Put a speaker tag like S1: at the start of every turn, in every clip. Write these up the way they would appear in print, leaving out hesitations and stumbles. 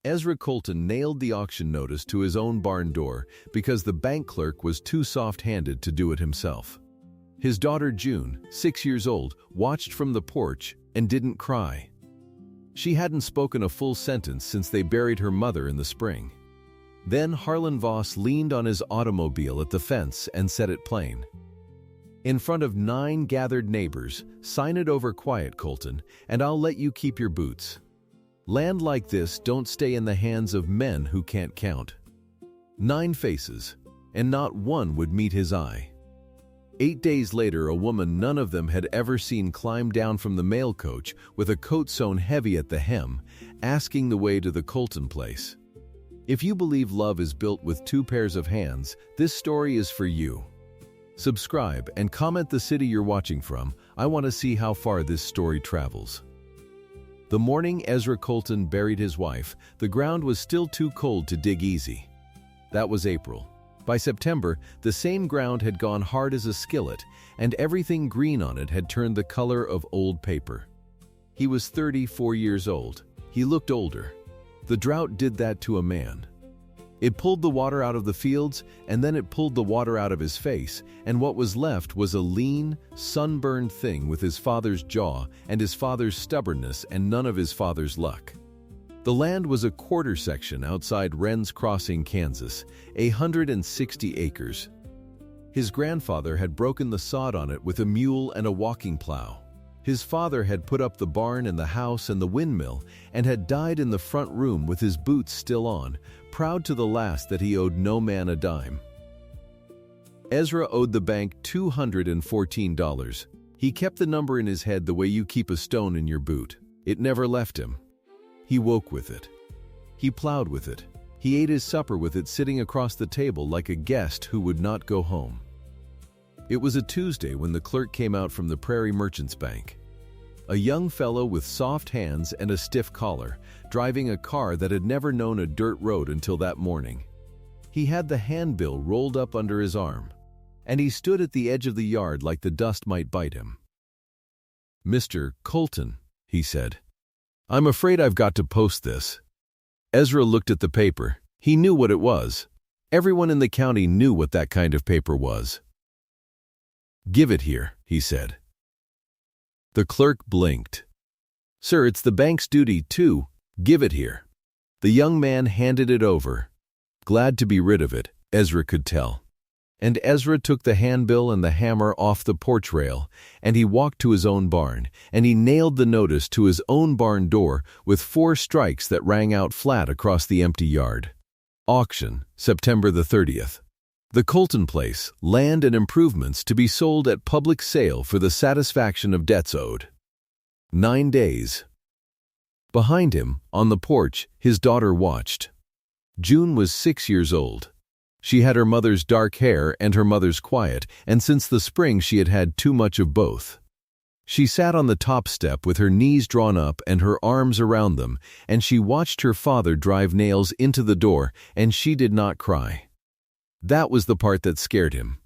S1: Ezra Colton nailed the auction notice to his own barn door because the bank clerk was too soft-handed to do it himself. His daughter June, 6 years old, watched from the porch and didn't cry. She hadn't spoken a full sentence since they buried her mother in the spring. Then Harlan Voss leaned on his automobile at the fence and said it plain. In front of 9 gathered neighbors, sign it over quiet, Colton, and I'll let you keep your boots. Land like this don't stay in the hands of men who can't count. 9 faces, and not one would meet his eye. 8 days later, a woman none of them had ever seen climbed down from the mail coach with a coat sewn heavy at the hem, asking the way to the Colton place. If you believe love is built with 2 pairs of hands, this story is for you. Subscribe and comment the city you're watching from. I want to see how far this story travels. The morning Ezra Colton buried his wife, the ground was still too cold to dig easy. That was April. By September, the same ground had gone hard as a skillet, and everything green on it had turned the color of old paper. He was 34 years old. He looked older. The drought did that to a man. It pulled the water out of the fields, and then it pulled the water out of his face, and what was left was a lean, sunburned thing with his father's jaw and his father's stubbornness and none of his father's luck. The land was a quarter section outside Wren's Crossing, Kansas, 160 acres. His grandfather had broken the sod on it with a mule and a walking plow. His father had put up the barn and the house and the windmill and had died in the front room with his boots still on, proud to the last that he owed no man a dime. Ezra owed the bank $214. He kept the number in his head the way you keep a stone in your boot. It never left him. He woke with it. He plowed with it. He ate his supper with it sitting across the table like a guest who would not go home. It was a Tuesday when the clerk came out from the Prairie Merchants Bank. A young fellow with soft hands and a stiff collar, driving a car that had never known a dirt road until that morning. He had the handbill rolled up under his arm, and he stood at the edge of the yard like the dust might bite him. "Mr. Colton," he said, "I'm afraid I've got to post this." Ezra looked at the paper. He knew what it was. Everyone in the county knew what that kind of paper was. "Give it here," he said. The clerk blinked. "Sir, it's the bank's duty to give it here." The young man handed it over. Glad to be rid of it, Ezra could tell. And Ezra took the handbill and the hammer off the porch rail, and he walked to his own barn, and he nailed the notice to his own barn door with 4 strikes that rang out flat across the empty yard. Auction, September the 30th. The Colton place, land and improvements to be sold at public sale for the satisfaction of debts owed. 9 days. Behind him, on the porch, his daughter watched. June was 6 years old. She had her mother's dark hair and her mother's quiet, and since the spring she had had too much of both. She sat on the top step with her knees drawn up and her arms around them, and she watched her father drive nails into the door, and she did not cry. That was the part that scared him.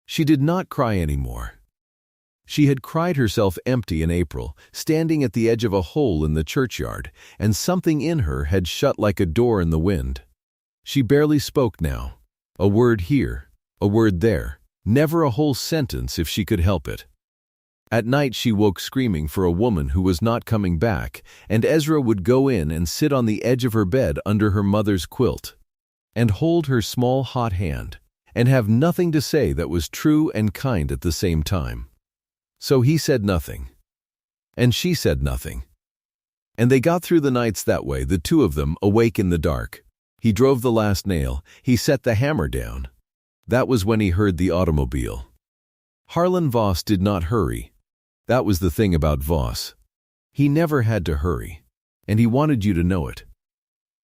S1: She did not cry anymore. She had cried herself empty in April, standing at the edge of a hole in the churchyard, and something in her had shut like a door in the wind. She barely spoke now. A word here, a word there, never a whole sentence if she could help it. At night she woke screaming for a woman who was not coming back, and Ezra would go in and sit on the edge of her bed under her mother's quilt, and hold her small hot hand, and have nothing to say that was true and kind at the same time. So he said nothing. And she said nothing. And they got through the nights that way, the two of them, awake in the dark. He drove the last nail. He set the hammer down. That was when he heard the automobile. Harlan Voss did not hurry. That was the thing about Voss. He never had to hurry, and he wanted you to know it.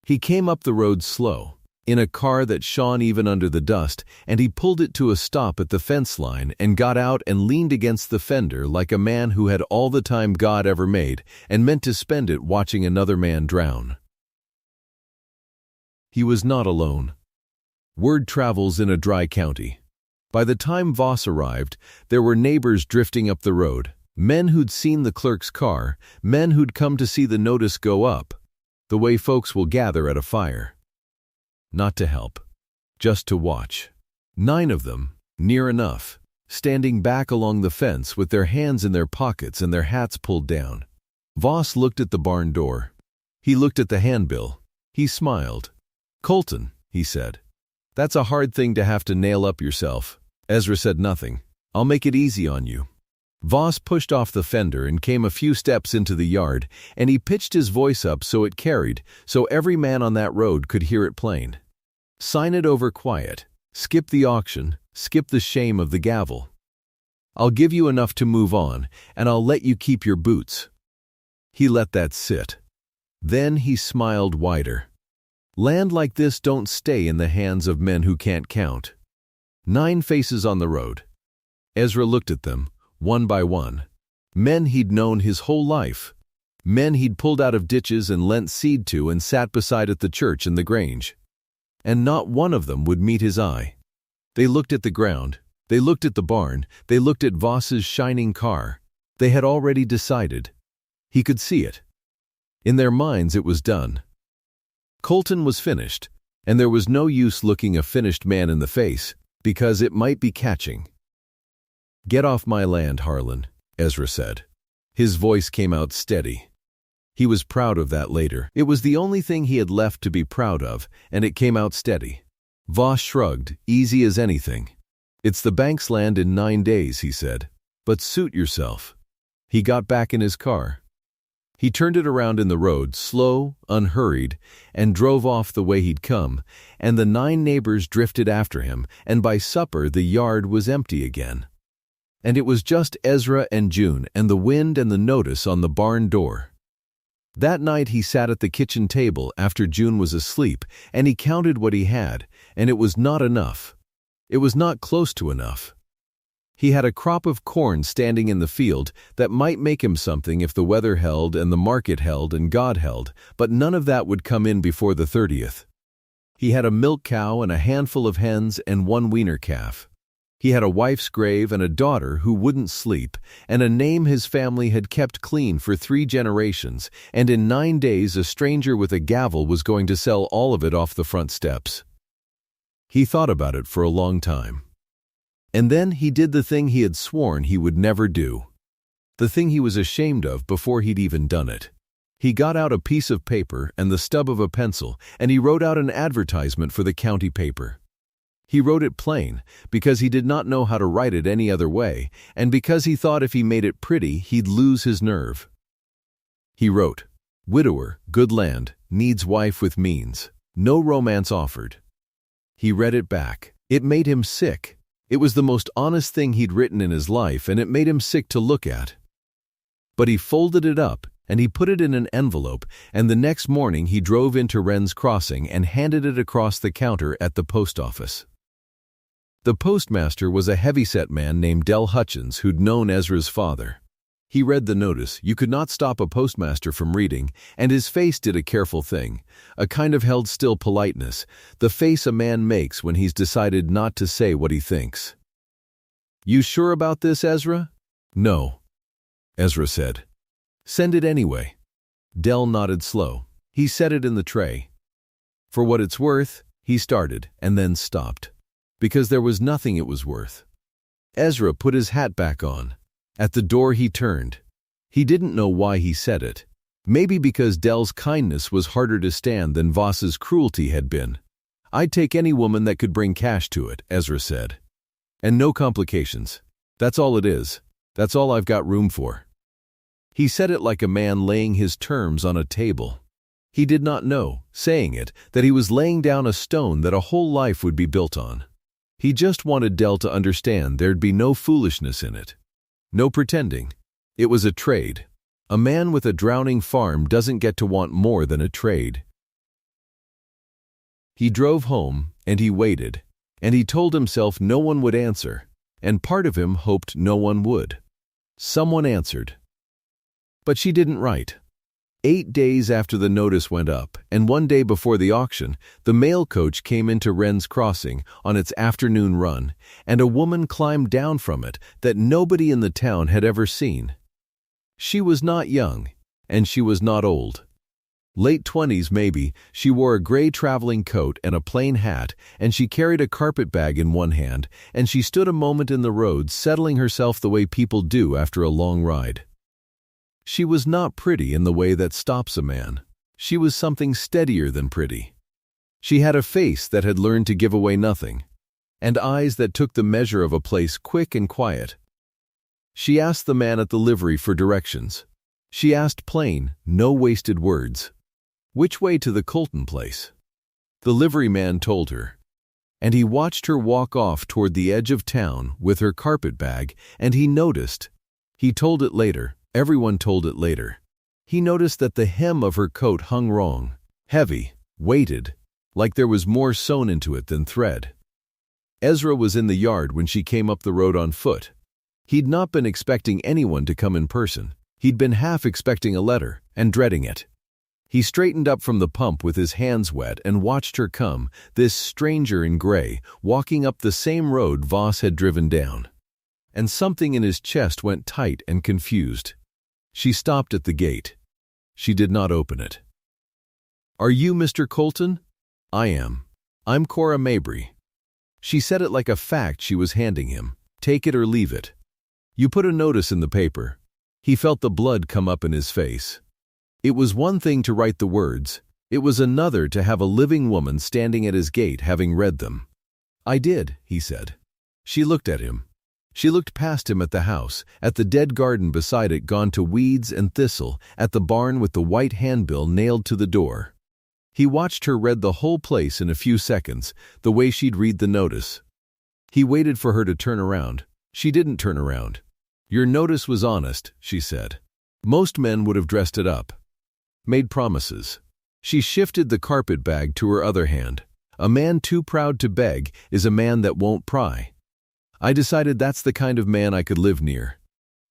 S1: He came up the road slow, in a car that shone even under the dust, and he pulled it to a stop at the fence line and got out and leaned against the fender like a man who had all the time God ever made and meant to spend it watching another man drown. He was not alone. Word travels in a dry county. By the time Voss arrived, there were neighbors drifting up the road, men who'd seen the clerk's car, men who'd come to see the notice go up. the way folks will gather at a fire. Not to help, just to watch. 9 of them, near enough, standing back along the fence with their hands in their pockets and their hats pulled down. Voss looked at the barn door. He looked at the handbill. He smiled. "Colton," he said. "That's a hard thing to have to nail up yourself." Ezra said nothing. "I'll make it easy on you." Voss pushed off the fender and came a few steps into the yard, and he pitched his voice up so it carried, so every man on that road could hear it plain. "Sign it over quiet. Skip the auction, skip the shame of the gavel. I'll give you enough to move on, and I'll let you keep your boots." He let that sit. Then he smiled wider. Land like this don't stay in the hands of men who can't count. 9 faces on the road. Ezra looked at them, one by one. Men he'd known his whole life. Men he'd pulled out of ditches and lent seed to and sat beside at the church and the grange. And not one of them would meet his eye. They looked at the ground. They looked at the barn. They looked at Voss's shining car. They had already decided. He could see it. In their minds it was done. Colton was finished, and there was no use looking a finished man in the face, because it might be catching. "Get off my land, Harlan," Ezra said. His voice came out steady. He was proud of that later. It was the only thing he had left to be proud of, and it came out steady. Voss shrugged, easy as anything. "It's the bank's land in 9 days," he said. "But suit yourself." He got back in his car. He turned it around in the road, slow, unhurried, and drove off the way he'd come, and the 9 neighbors drifted after him, and by supper the yard was empty again. And it was just Ezra and June and the wind and the notice on the barn door. That night he sat at the kitchen table after June was asleep, and he counted what he had, and it was not enough. It was not close to enough. He had a crop of corn standing in the field that might make him something if the weather held and the market held and God held, but none of that would come in before the 30th. He had a milk cow and a handful of hens and 1 weaner calf. He had a wife's grave and a daughter who wouldn't sleep, and a name his family had kept clean for 3 generations, and in 9 days a stranger with a gavel was going to sell all of it off the front steps. He thought about it for a long time. And then he did the thing he had sworn he would never do. The thing he was ashamed of before he'd even done it. He got out a piece of paper and the stub of a pencil, and he wrote out an advertisement for the county paper. He wrote it plain, because he did not know how to write it any other way, and because he thought if he made it pretty, he'd lose his nerve. He wrote, "Widower, good land, needs wife with means. No romance offered." He read it back. It made him sick. It was the most honest thing he'd written in his life, and it made him sick to look at. But he folded it up, and he put it in an envelope, and the next morning he drove into Wren's Crossing and handed it across the counter at the post office. The postmaster was a heavyset man named Del Hutchins who'd known Ezra's father. He read the notice. You could not stop a postmaster from reading, and his face did a careful thing, a kind of held still politeness, the face a man makes when he's decided not to say what he thinks. "You sure about this, Ezra?" "No," Ezra said. "Send it anyway." Del nodded slow. He set it in the tray. "For what it's worth," he started, and then stopped. Because there was nothing it was worth. Ezra put his hat back on. At the door he turned. He didn't know why he said it. Maybe because Del's kindness was harder to stand than Voss's cruelty had been. "I'd take any woman that could bring cash to it," Ezra said. "And no complications. That's all it is. That's all I've got room for." He said it like a man laying his terms on a table. He did not know, saying it, that he was laying down a stone that a whole life would be built on. He just wanted Del to understand there'd be no foolishness in it. No pretending. It was a trade. A man with a drowning farm doesn't get to want more than a trade. He drove home, and he waited, and he told himself no one would answer, and part of him hoped no one would. Someone answered. But she didn't write. 8 days after the notice went up, and 1 day before the auction, the mail coach came into Wren's Crossing on its afternoon run, and a woman climbed down from it that nobody in the town had ever seen. She was not young, and she was not old. Late 20s maybe, she wore a gray traveling coat and a plain hat, and she carried a carpet bag in one hand, and she stood a moment in the road settling herself the way people do after a long ride. She was not pretty in the way that stops a man. She was something steadier than pretty. She had a face that had learned to give away nothing, and eyes that took the measure of a place quick and quiet. She asked the man at the livery for directions. She asked plain, no wasted words. Which way to the Colton place? The liveryman told her. And he watched her walk off toward the edge of town with her carpet bag, and he noticed. He told it later. Everyone told it later. He noticed that the hem of her coat hung wrong, heavy, weighted, like there was more sewn into it than thread. Ezra was in the yard when she came up the road on foot. He'd not been expecting anyone to come in person. He'd been half expecting a letter, and dreading it. He straightened up from the pump with his hands wet and watched her come, this stranger in gray, walking up the same road Voss had driven down. And something in his chest went tight and confused. She stopped at the gate. She did not open it. "Are you Mr. Colton?" "I am. I'm Cora Mabry." She said it like a fact she was handing him. "Take it or leave it. You put a notice in the paper." He felt the blood come up in his face. It was one thing to write the words. It was another to have a living woman standing at his gate having read them. "I did," he said. She looked at him. She looked past him at the house, at the dead garden beside it gone to weeds and thistle, at the barn with the white handbill nailed to the door. He watched her read the whole place in a few seconds, the way she'd read the notice. He waited for her to turn around. She didn't turn around. "Your notice was honest," she said. "Most men would have dressed it up. Made promises." She shifted the carpet bag to her other hand. "A man too proud to beg is a man that won't pry. I decided that's the kind of man I could live near."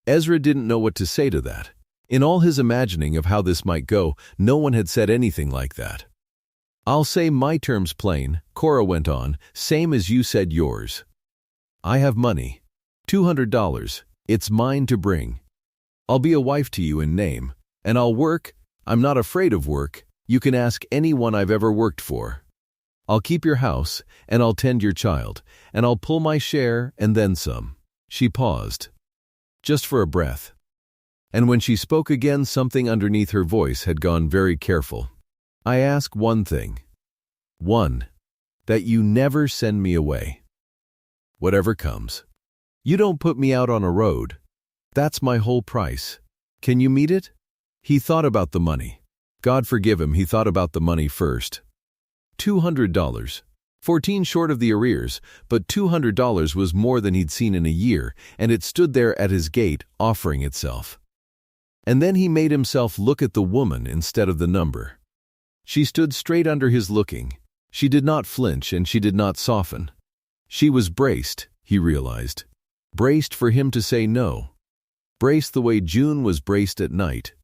S1: Ezra didn't know what to say to that. In all his imagining of how this might go, no one had said anything like that. "I'll say my terms plain," Cora went on, "same as you said yours. I have money. $200. It's mine to bring. I'll be a wife to you in name. And I'll work. I'm not afraid of work. You can ask anyone I've ever worked for. I'll keep your house, and I'll tend your child, and I'll pull my share and then some." She paused, just for a breath. And when she spoke again, something underneath her voice had gone very careful. "I ask one thing. One, that you never send me away. Whatever comes. You don't put me out on a road. That's my whole price. Can you meet it?" He thought about the money. God forgive him, he thought about the money first. $200. 14 short of the arrears, but $200 was more than he'd seen in a year, and it stood there at his gate, offering itself. And then he made himself look at the woman instead of the number. She stood straight under his looking. She did not flinch, and she did not soften. She was braced, he realized. Braced for him to say no. Braced the way June was braced at night.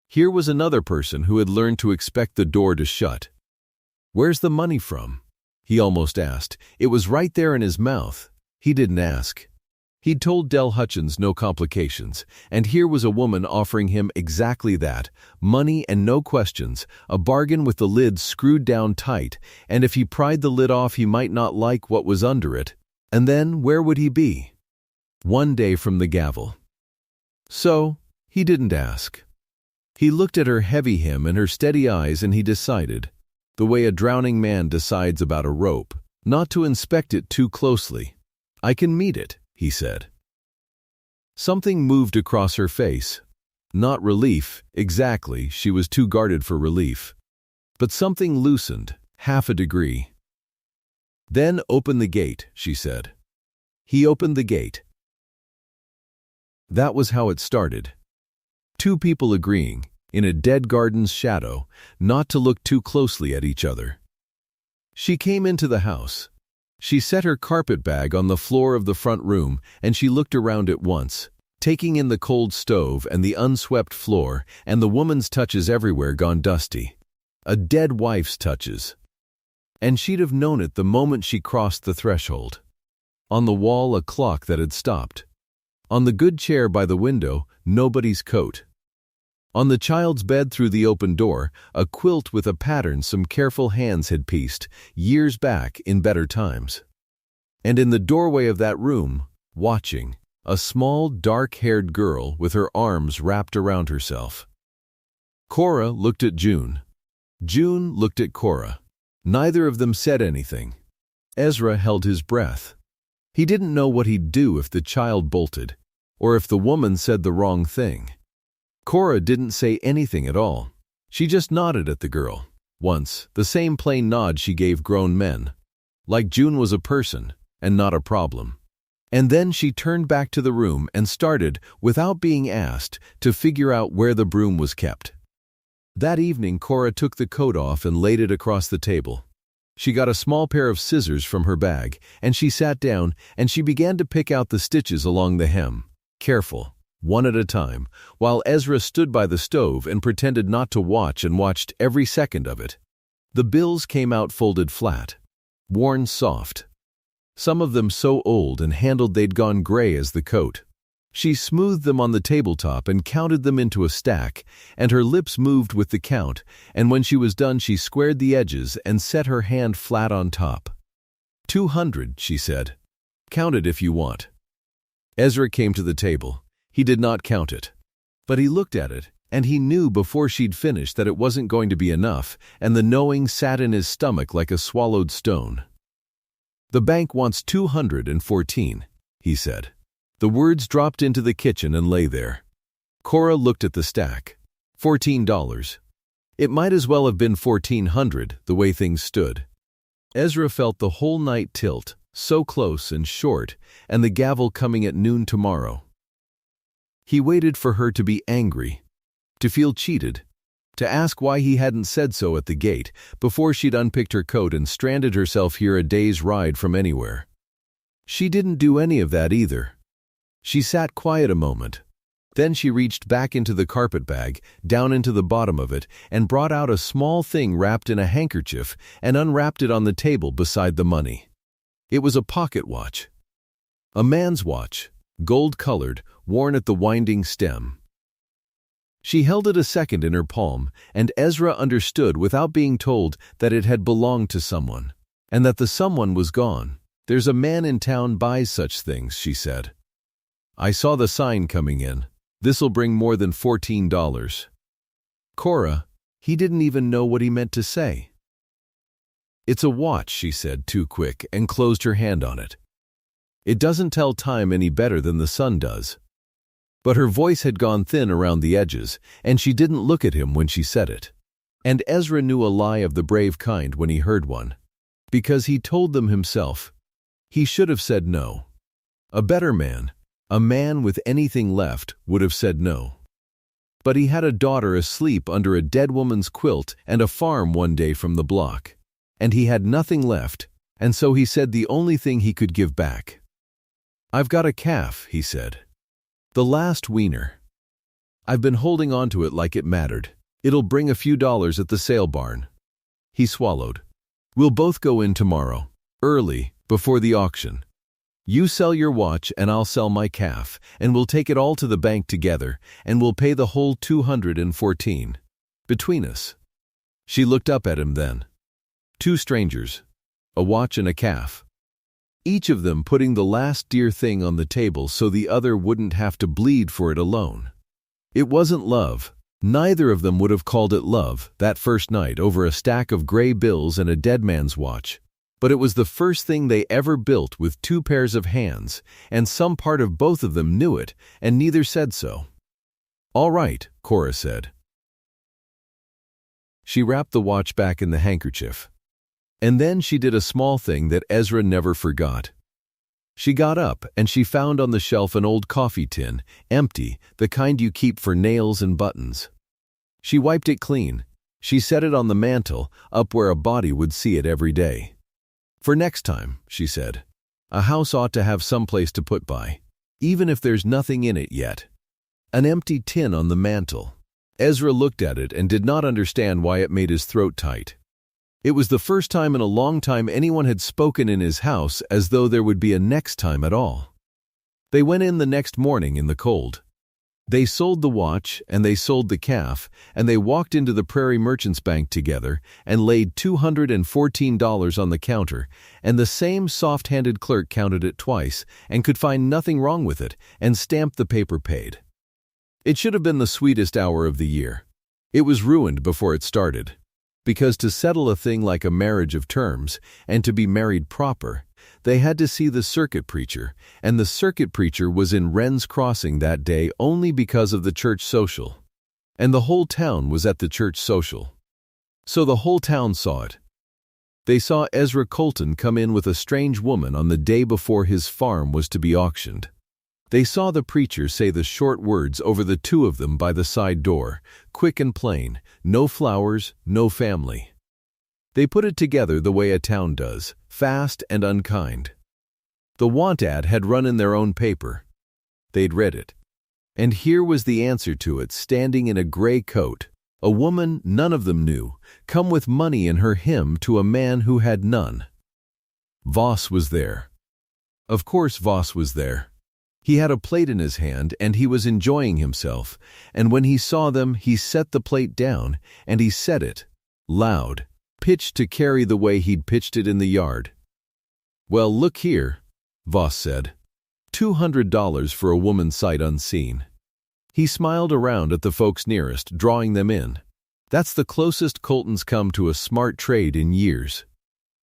S1: Here was another person who had learned to expect the door to shut. "Where's the money from?" he almost asked. It was right there in his mouth. He didn't ask. He'd told Del Hutchins no complications, and here was a woman offering him exactly that, money and no questions, a bargain with the lid screwed down tight, and if he pried the lid off he might not like what was under it. And then where would he be? One day from the gavel. So, he didn't ask. He looked at her heavy hem and her steady eyes, and he decided, the way a drowning man decides about a rope, not to inspect it too closely. "I can meet it," he said. Something moved across her face. Not relief, exactly, she was too guarded for relief. But something loosened, half a degree. "Then open the gate," she said. He opened the gate. That was how it started. Two people agreeing, in a dead garden's shadow, not to look too closely at each other. She came into the house. She set her carpet bag on the floor of the front room, and she looked around at once, taking in the cold stove and the unswept floor and the woman's touches everywhere gone dusty. A dead wife's touches. And she'd have known it the moment she crossed the threshold. On the wall, a clock that had stopped. On the good chair by the window, nobody's coat. On the child's bed through the open door, a quilt with a pattern some careful hands had pieced, years back in better times. And in the doorway of that room, watching, a small, dark-haired girl with her arms wrapped around herself. Cora looked at June. June looked at Cora. Neither of them said anything. Ezra held his breath. He didn't know what he'd do if the child bolted, or if the woman said the wrong thing. Cora didn't say anything at all. She just nodded at the girl, once, the same plain nod she gave grown men, like June was a person and not a problem. And then she turned back to the room and started, without being asked, to figure out where the broom was kept. That evening, Cora took the coat off and laid it across the table. She got a small pair of scissors from her bag, and she sat down and she began to pick out the stitches along the hem, careful, one at a time, while Ezra stood by the stove and pretended not to watch and watched every second of it. The bills came out folded flat, worn soft. Some of them so old and handled they'd gone gray as the coat. She smoothed them on the tabletop and counted them into a stack, and her lips moved with the count, and when she was done she squared the edges and set her hand flat on top. 200, she said. Count it if you want. Ezra came to the table. He did not count it. But he looked at it, and he knew before she'd finished that it wasn't going to be enough, and the knowing sat in his stomach like a swallowed stone. The bank wants 214, he said. The words dropped into the kitchen and lay there. Cora looked at the stack. $14. It might as well have been 1,400, the way things stood. Ezra felt the whole night tilt, so close and short, and the gavel coming at noon tomorrow. He waited for her to be angry, to feel cheated, to ask why he hadn't said so at the gate before she'd unpicked her coat and stranded herself here a day's ride from anywhere. She didn't do any of that either. She sat quiet a moment. Then she reached back into the carpet bag, down into the bottom of it, and brought out a small thing wrapped in a handkerchief and unwrapped it on the table beside the money. It was a pocket watch. A man's watch, gold-colored, worn at the winding stem. She held it a second in her palm, and Ezra understood without being told that it had belonged to someone, and that the someone was gone. There's a man in town buys such things, she said. I saw the sign coming in. This'll bring more than $14. Cora, he didn't even know what he meant to say. It's a watch, she said, too quick, and closed her hand on it. It doesn't tell time any better than the sun does. But her voice had gone thin around the edges, and she didn't look at him when she said it. And Ezra knew a lie of the brave kind when he heard one. Because he told them himself. He should have said no. A better man, a man with anything left, would have said no. But he had a daughter asleep under a dead woman's quilt and a farm one day from the block. And he had nothing left, and so he said the only thing he could give back. I've got a calf, he said. The last weaner. I've been holding on to it like it mattered. It'll bring a few dollars at the sale barn. He swallowed. We'll both go in tomorrow, early, before the auction. You sell your watch and I'll sell my calf, and we'll take it all to the bank together, and we'll pay the whole 214. Between us. She looked up at him then. Two strangers. A watch and a calf. Each of them putting the last dear thing on the table so the other wouldn't have to bleed for it alone. It wasn't love. Neither of them would have called it love that first night over a stack of gray bills and a dead man's watch. But it was the first thing they ever built with two pairs of hands, and some part of both of them knew it, and neither said so. All right, Cora said. She wrapped the watch back in the handkerchief. And then she did a small thing that Ezra never forgot. She got up and she found on the shelf an old coffee tin, empty, the kind you keep for nails and buttons. She wiped it clean. She set it on the mantel, up where a body would see it every day. For next time, she said. A house ought to have some place to put by, even if there's nothing in it yet. An empty tin on the mantel. Ezra looked at it and did not understand why it made his throat tight. It was the first time in a long time anyone had spoken in his house as though there would be a next time at all. They went in the next morning in the cold. They sold the watch, and they sold the calf, and they walked into the Prairie Merchants Bank together and laid $214 on the counter, and the same soft-handed clerk counted it twice and could find nothing wrong with it and stamped the paper paid. It should have been the sweetest hour of the year. It was ruined before it started. Because to settle a thing like a marriage of terms, and to be married proper, they had to see the circuit preacher, and the circuit preacher was in Wren's Crossing that day only because of the church social. And the whole town was at the church social. So the whole town saw it. They saw Ezra Colton come in with a strange woman on the day before his farm was to be auctioned. They saw the preacher say the short words over the two of them by the side door, quick and plain, no flowers, no family. They put it together the way a town does, fast and unkind. The want ad had run in their own paper. They'd read it. And here was the answer to it, standing in a gray coat, a woman none of them knew, come with money in her hymn to a man who had none. Voss was there. Of course Voss was there. He had a plate in his hand, and he was enjoying himself, and when he saw them, he set the plate down, and he said it, loud, pitched to carry the way he'd pitched it in the yard. "Well, look here," Voss said. $200 for a woman sight unseen. He smiled around at the folks nearest, drawing them in. That's the closest Colton's come to a smart trade in years.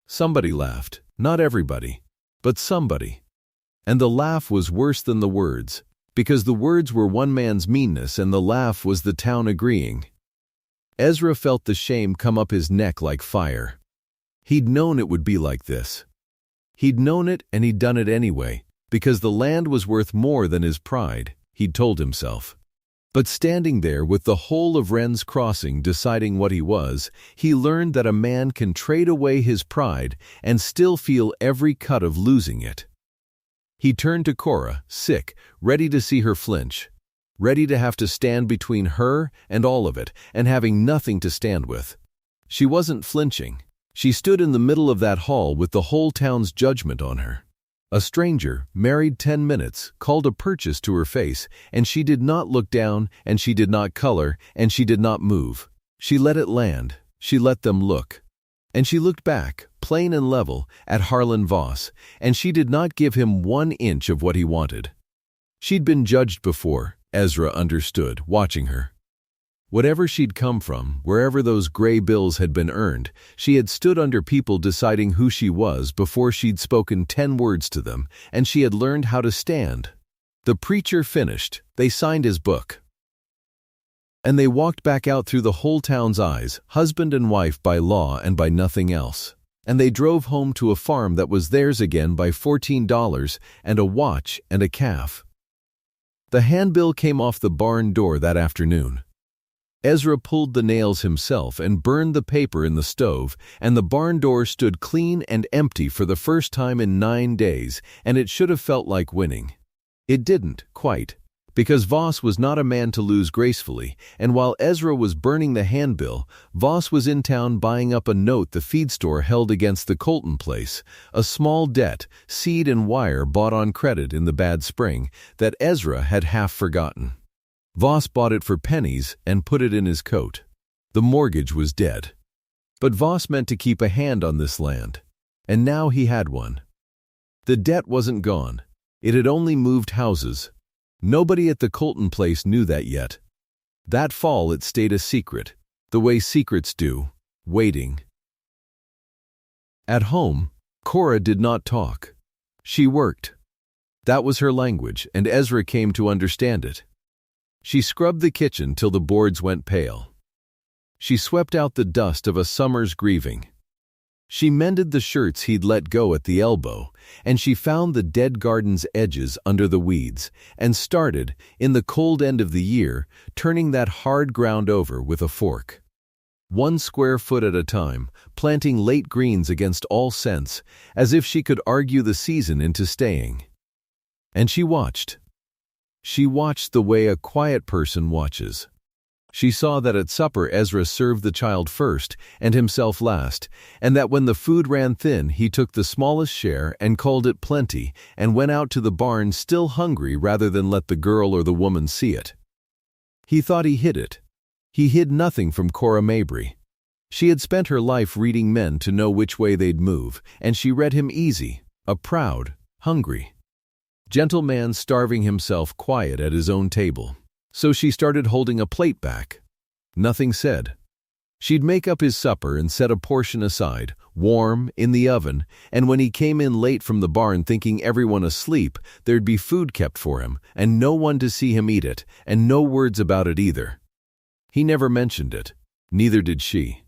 S1: Somebody laughed. Not everybody, but somebody. And the laugh was worse than the words, because the words were one man's meanness and the laugh was the town agreeing. Ezra felt the shame come up his neck like fire. He'd known it would be like this. He'd known it and he'd done it anyway, because the land was worth more than his pride, he'd told himself. But standing there with the whole of Wren's Crossing deciding what he was, he learned that a man can trade away his pride and still feel every cut of losing it. He turned to Cora, sick, ready to see her flinch, ready to have to stand between her and all of it, and having nothing to stand with. She wasn't flinching. She stood in the middle of that hall with the whole town's judgment on her. A stranger, married 10 minutes, called a purchase to her face, and she did not look down, and she did not color, and she did not move. She let it land. She let them look. And she looked back, plain and level, at Harlan Voss, and she did not give him 1 inch of what he wanted. She'd been judged before, Ezra understood, watching her. Whatever she'd come from, wherever those gray bills had been earned, she had stood under people deciding who she was before she'd spoken 10 words to them, and she had learned how to stand. The preacher finished. They signed his book. And they walked back out through the whole town's eyes, husband and wife by law and by nothing else. And they drove home to a farm that was theirs again by $14 and a watch and a calf. The handbill came off the barn door that afternoon. Ezra pulled the nails himself and burned the paper in the stove, and the barn door stood clean and empty for the first time in 9 days, and it should have felt like winning. It didn't, quite. Because Voss was not a man to lose gracefully, and while Ezra was burning the handbill, Voss was in town buying up a note the feed store held against the Colton place, a small debt, seed and wire bought on credit in the bad spring, that Ezra had half forgotten. Voss bought it for pennies and put it in his coat. The mortgage was dead. But Voss meant to keep a hand on this land, and now he had one. The debt wasn't gone. It had only moved houses. Nobody at the Colton place knew that yet. That fall it stayed a secret, the way secrets do, waiting. At home, Cora did not talk. She worked. That was her language, and Ezra came to understand it. She scrubbed the kitchen till the boards went pale. She swept out the dust of a summer's grieving. She mended the shirts he'd let go at the elbow, and she found the dead garden's edges under the weeds, and started, in the cold end of the year, turning that hard ground over with a fork. 1 square foot at a time, planting late greens against all sense, as if she could argue the season into staying. And she watched. She watched the way a quiet person watches. She saw that at supper Ezra served the child first and himself last, and that when the food ran thin he took the smallest share and called it plenty and went out to the barn still hungry rather than let the girl or the woman see it. He thought he hid it. He hid nothing from Cora Mabry. She had spent her life reading men to know which way they'd move, and she read him easy, a proud, hungry, gentle man starving himself quiet at his own table. So she started holding a plate back. Nothing said. She'd make up his supper and set a portion aside, warm, in the oven, and when he came in late from the barn thinking everyone asleep, there'd be food kept for him, and no one to see him eat it, and no words about it either. He never mentioned it. Neither did she.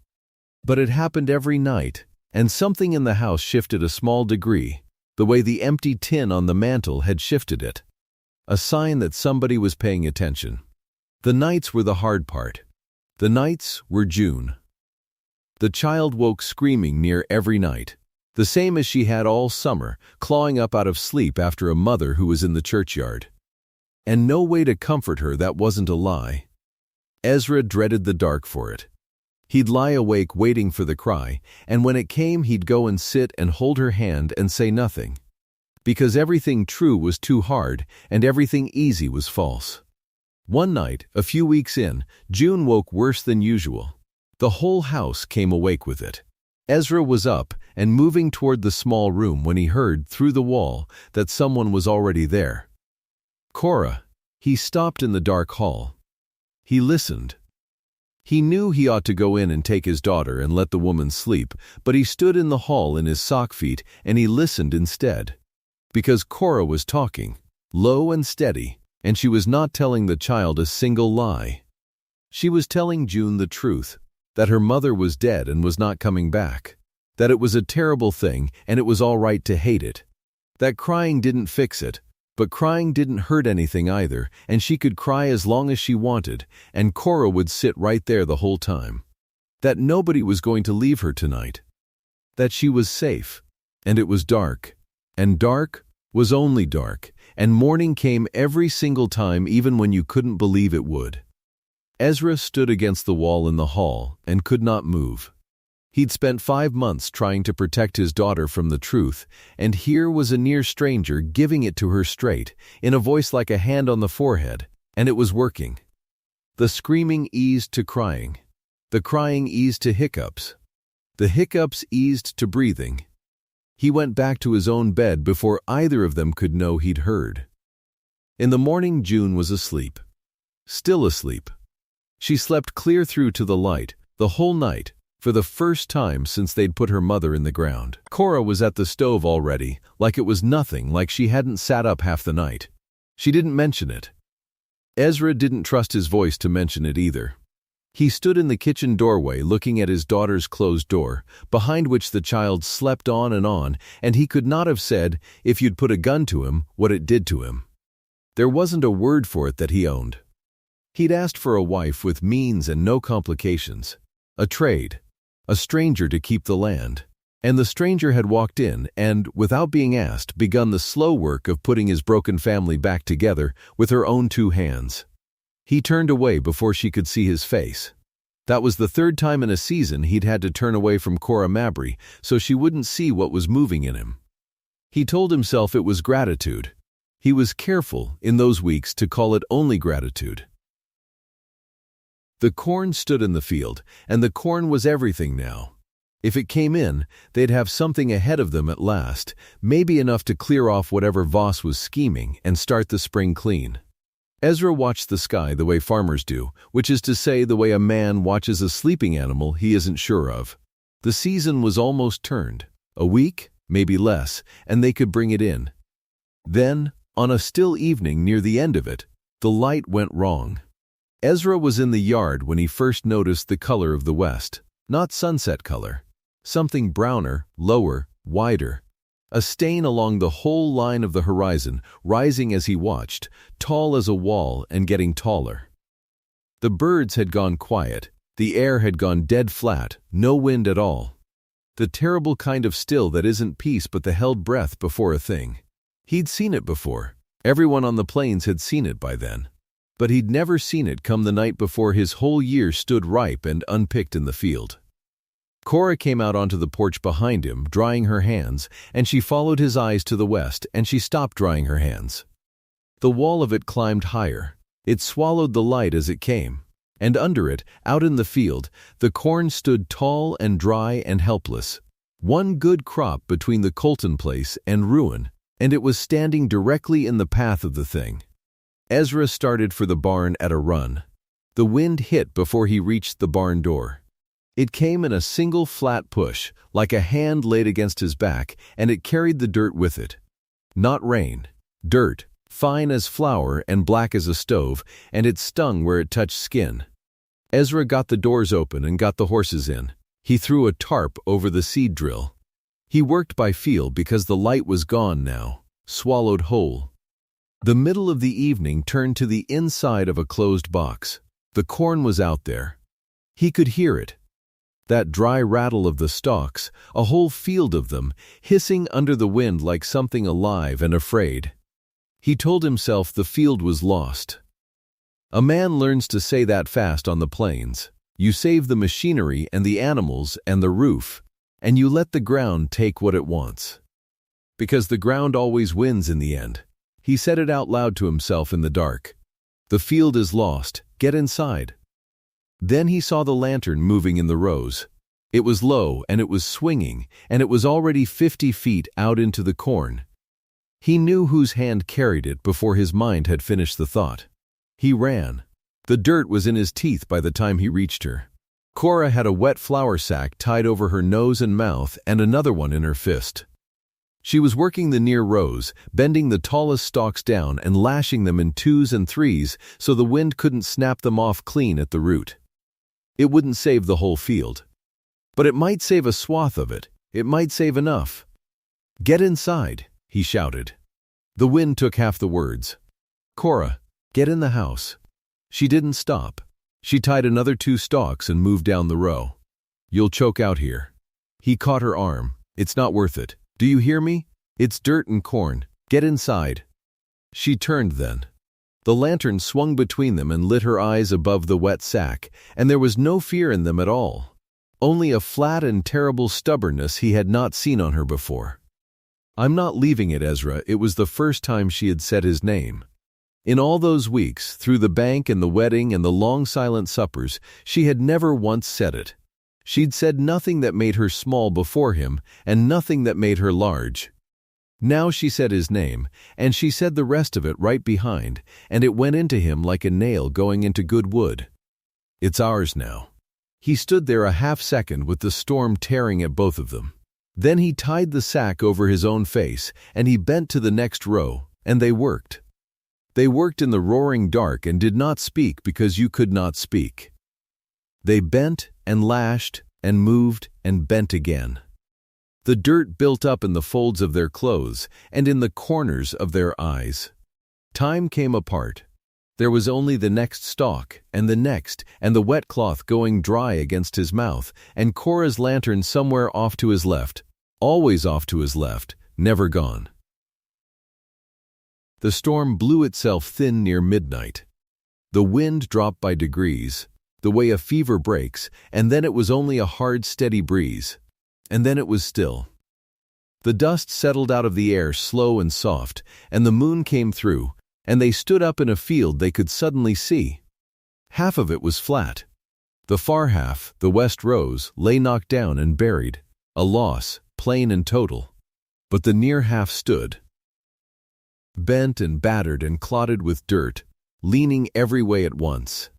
S1: But it happened every night, and something in the house shifted a small degree, the way the empty tin on the mantel had shifted it. A sign that somebody was paying attention. The nights were the hard part. The nights were June. The child woke screaming near every night, the same as she had all summer, clawing up out of sleep after a mother who was in the churchyard. And no way to comfort her that wasn't a lie. Ezra dreaded the dark for it. He'd lie awake waiting for the cry, and when it came he'd go and sit and hold her hand and say nothing. Because everything true was too hard, and everything easy was false. One night, a few weeks in, June woke worse than usual. The whole house came awake with it. Ezra was up and moving toward the small room when he heard, through the wall, that someone was already there. Cora. He stopped in the dark hall. He listened. He knew he ought to go in and take his daughter and let the woman sleep, but he stood in the hall in his sock feet and he listened instead. Because Cora was talking, low and steady, and she was not telling the child a single lie. She was telling June the truth, that her mother was dead and was not coming back, that it was a terrible thing and it was all right to hate it, that crying didn't fix it, but crying didn't hurt anything either, and she could cry as long as she wanted, and Cora would sit right there the whole time, that nobody was going to leave her tonight, that she was safe, and it was dark, and dark was only dark, and morning came every single time even when you couldn't believe it would. Ezra stood against the wall in the hall and could not move. He'd spent 5 months trying to protect his daughter from the truth, and here was a near stranger giving it to her straight, in a voice like a hand on the forehead, and it was working. The screaming eased to crying. The crying eased to hiccups. The hiccups eased to breathing. He went back to his own bed before either of them could know he'd heard. In the morning, June was asleep. Still asleep. She slept clear through to the light, the whole night, for the first time since they'd put her mother in the ground. Cora was at the stove already, like it was nothing, like she hadn't sat up half the night. She didn't mention it. Ezra didn't trust his voice to mention it either. He stood in the kitchen doorway looking at his daughter's closed door, behind which the child slept on, and he could not have said, if you'd put a gun to him, what it did to him. There wasn't a word for it that he owned. He'd asked for a wife with means and no complications, a trade, a stranger to keep the land. And the stranger had walked in and, without being asked, begun the slow work of putting his broken family back together with her own 2 hands. He turned away before she could see his face. That was the 3rd time in a season he'd had to turn away from Cora Mabry so she wouldn't see what was moving in him. He told himself it was gratitude. He was careful, in those weeks, to call it only gratitude. The corn stood in the field, and the corn was everything now. If it came in, they'd have something ahead of them at last, maybe enough to clear off whatever Voss was scheming and start the spring clean. Ezra watched the sky the way farmers do, which is to say the way a man watches a sleeping animal he isn't sure of. The season was almost turned. A week, maybe less, and they could bring it in. Then, on a still evening near the end of it, the light went wrong. Ezra was in the yard when he first noticed the color of the west, not sunset color. Something browner, lower, wider. A stain along the whole line of the horizon, rising as he watched, tall as a wall and getting taller. The birds had gone quiet, the air had gone dead flat, no wind at all. The terrible kind of still that isn't peace but the held breath before a thing. He'd seen it before. Everyone on the plains had seen it by then. But he'd never seen it come the night before his whole year stood ripe and unpicked in the field. Cora came out onto the porch behind him, drying her hands, and she followed his eyes to the west, and she stopped drying her hands. The wall of it climbed higher. It swallowed the light as it came. And under it, out in the field, the corn stood tall and dry and helpless. One good crop between the Colton place and ruin, and it was standing directly in the path of the thing. Ezra started for the barn at a run. The wind hit before he reached the barn door. It came in a single flat push, like a hand laid against his back, and it carried the dirt with it. Not rain. Dirt, fine as flour and black as a stove, and it stung where it touched skin. Ezra got the doors open and got the horses in. He threw a tarp over the seed drill. He worked by feel because the light was gone now, swallowed whole. The middle of the evening turned to the inside of a closed box. The corn was out there. He could hear it. That dry rattle of the stalks, a whole field of them, hissing under the wind like something alive and afraid. He told himself the field was lost. A man learns to say that fast on the plains. You save the machinery and the animals and the roof, and you let the ground take what it wants. Because the ground always wins in the end. He said it out loud to himself in the dark. The field is lost. Get inside. Then he saw the lantern moving in the rows. It was low and it was swinging, and it was already 50 feet out into the corn. He knew whose hand carried it before his mind had finished the thought. He ran. The dirt was in his teeth by the time he reached her. Cora had a wet flour sack tied over her nose and mouth and another one in her fist. She was working the near rows, bending the tallest stalks down and lashing them in 2s and 3s so the wind couldn't snap them off clean at the root. It wouldn't save the whole field. But it might save a swath of it. It might save enough. Get inside, he shouted. The wind took half the words. Cora, get in the house. She didn't stop. She tied another 2 stalks and moved down the row. You'll choke out here. He caught her arm. It's not worth it. Do you hear me? It's dirt and corn. Get inside. She turned then. The lantern swung between them and lit her eyes above the wet sack, and there was no fear in them at all. Only a flat and terrible stubbornness he had not seen on her before. I'm not leaving it, Ezra. It was the first time she had said his name. In all those weeks, through the bank and the wedding and the long silent suppers, she had never once said it. She'd said nothing that made her small before him, and nothing that made her large. Now she said his name, and she said the rest of it right behind, and it went into him like a nail going into good wood. It's ours now. He stood there a half-second with the storm tearing at both of them. Then he tied the sack over his own face, and he bent to the next row, and they worked. They worked in the roaring dark and did not speak because you could not speak. They bent and lashed and moved and bent again. The dirt built up in the folds of their clothes and in the corners of their eyes. Time came apart. There was only the next stalk and the next, and the wet cloth going dry against his mouth, and Cora's lantern somewhere off to his left, always off to his left, never gone. The storm blew itself thin near midnight. The wind dropped by degrees, the way a fever breaks, and then it was only a hard, steady breeze. And then it was still. The dust settled out of the air slow and soft, and the moon came through, and they stood up in a field they could suddenly see. Half of it was flat. The far half, the west rose, lay knocked down and buried, a loss, plain and total. But the near half stood, bent and battered and clotted with dirt, leaning every way at once.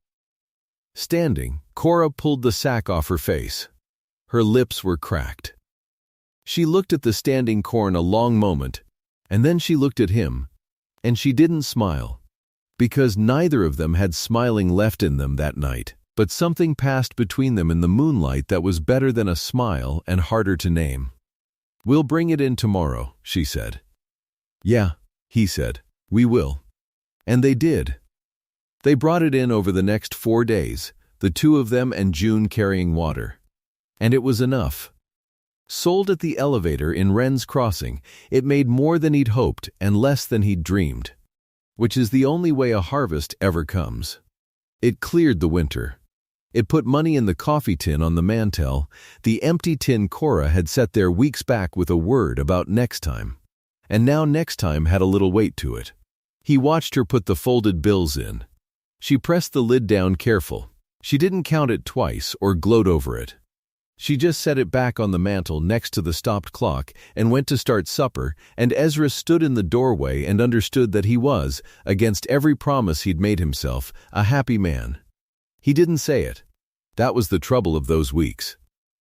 S1: Standing, Cora pulled the sack off her face. Her lips were cracked. She looked at the standing corn a long moment, and then she looked at him, and she didn't smile, because neither of them had smiling left in them that night, but something passed between them in the moonlight that was better than a smile and harder to name. We'll bring it in tomorrow, she said. Yeah, he said, we will. And they did. They brought it in over the next 4 days, the 2 of them and June carrying water. And it was enough. Sold at the elevator in Wren's Crossing, it made more than he'd hoped and less than he'd dreamed, which is the only way a harvest ever comes. It cleared the winter. It put money in the coffee tin on the mantel, the empty tin Cora had set there weeks back with a word about next time. And now next time had a little weight to it. He watched her put the folded bills in. She pressed the lid down careful. She didn't count it twice or gloat over it. She just set it back on the mantel next to the stopped clock and went to start supper, and Ezra stood in the doorway and understood that he was, against every promise he'd made himself, a happy man. He didn't say it. That was the trouble of those weeks.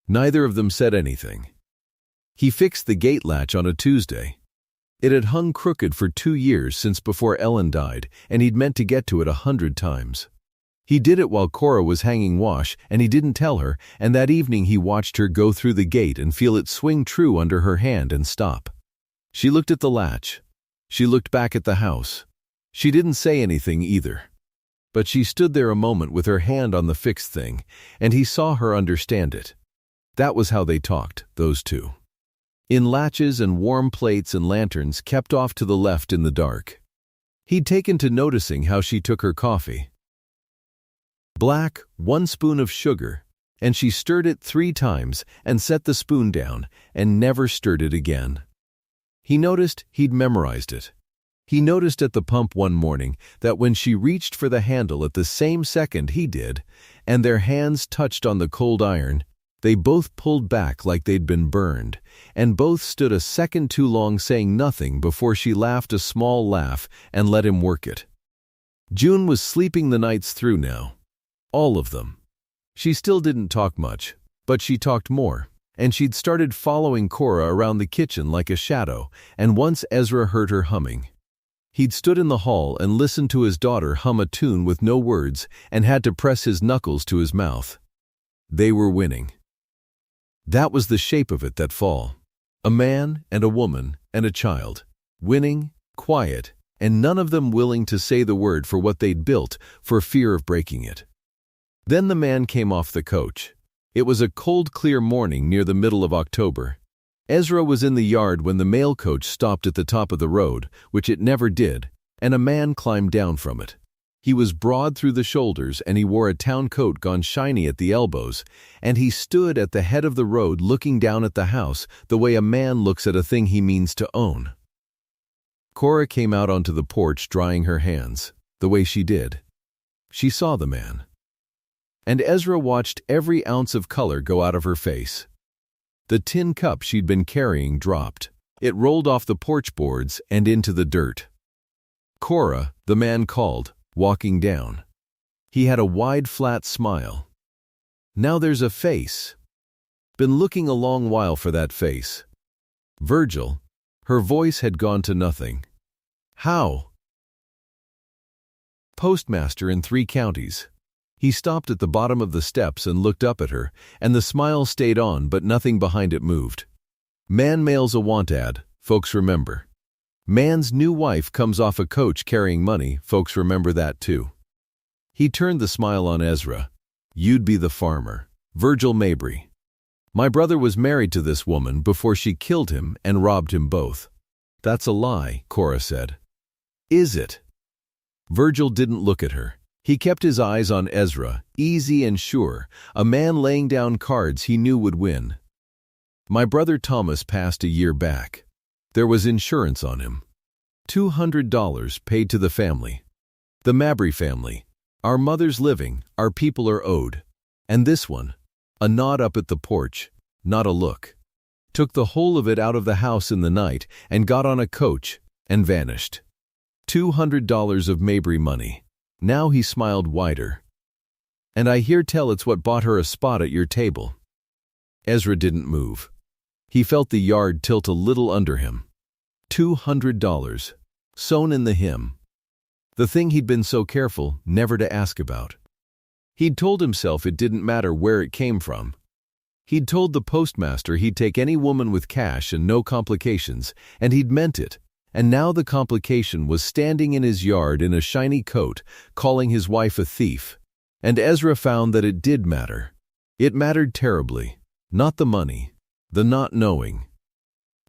S1: Neither of them said anything. He fixed the gate latch on a Tuesday. It had hung crooked for 2 years since before Ellen died, and he'd meant to get to it 100 times. He did it while Cora was hanging wash, and he didn't tell her, and that evening he watched her go through the gate and feel it swing true under her hand and stop. She looked at the latch. She looked back at the house. She didn't say anything either. But she stood there a moment with her hand on the fixed thing, and he saw her understand it. That was how they talked, those two. In latches and warm plates and lanterns kept off to the left in the dark. He'd taken to noticing how she took her coffee. Black, 1 spoon of sugar, and she stirred it 3 times and set the spoon down and never stirred it again. He noticed he'd memorized it. He noticed at the pump one morning that when she reached for the handle at the same second he did, and their hands touched on the cold iron, they both pulled back like they'd been burned, and both stood a second too long saying nothing before she laughed a small laugh and let him work it. June was sleeping the nights through now. All of them. She still didn't talk much, but she talked more, and she'd started following Cora around the kitchen like a shadow, and once Ezra heard her humming. He'd stood in the hall and listened to his daughter hum a tune with no words and had to press his knuckles to his mouth. They were winning. That was the shape of it that fall. A man and a woman and a child. Winning, quiet, and none of them willing to say the word for what they'd built for fear of breaking it. Then the man came off the coach. It was a cold, clear morning near the middle of October. Ezra was in the yard when the mail coach stopped at the top of the road, which it never did, and a man climbed down from it. He was broad through the shoulders and he wore a town coat gone shiny at the elbows, and he stood at the head of the road looking down at the house the way a man looks at a thing he means to own. Cora came out onto the porch drying her hands, the way she did. She saw the man. And Ezra watched every ounce of color go out of her face. The tin cup she'd been carrying dropped. It rolled off the porch boards and into the dirt. "Cora," the man called, walking down. He had a wide, flat smile. "Now there's a face. Been looking a long while for that face." "Virgil." Her voice had gone to nothing. "How?" "Postmaster in 3 counties. He stopped at the bottom of the steps and looked up at her, and the smile stayed on, but nothing behind it moved. "Man mails a want ad, folks remember. Man's new wife comes off a coach carrying money, folks remember that too." He turned the smile on Ezra. "You'd be the farmer, Virgil Mabry. My brother was married to this woman before she killed him and robbed him both." "That's a lie," Cora said. "Is it?" Virgil didn't look at her. He kept his eyes on Ezra, easy and sure, a man laying down cards he knew would win. "My brother Thomas passed a year back. There was insurance on him. $200 paid to the family. The Mabry family. Our mother's living, our people are owed. And this one, a nod up at the porch, not a look. Took the whole of it out of the house in the night and got on a coach and vanished. $200 of Mabry money." Now he smiled wider. "And I hear tell it's what bought her a spot at your table." Ezra didn't move. He felt the yard tilt a little under him. $200. Sewn in the hymn. The thing he'd been so careful never to ask about. He'd told himself it didn't matter where it came from. He'd told the postmaster he'd take any woman with cash and no complications, and he'd meant it. And now the complication was standing in his yard in a shiny coat, calling his wife a thief. And Ezra found that it did matter. It mattered terribly. Not the money. The not knowing.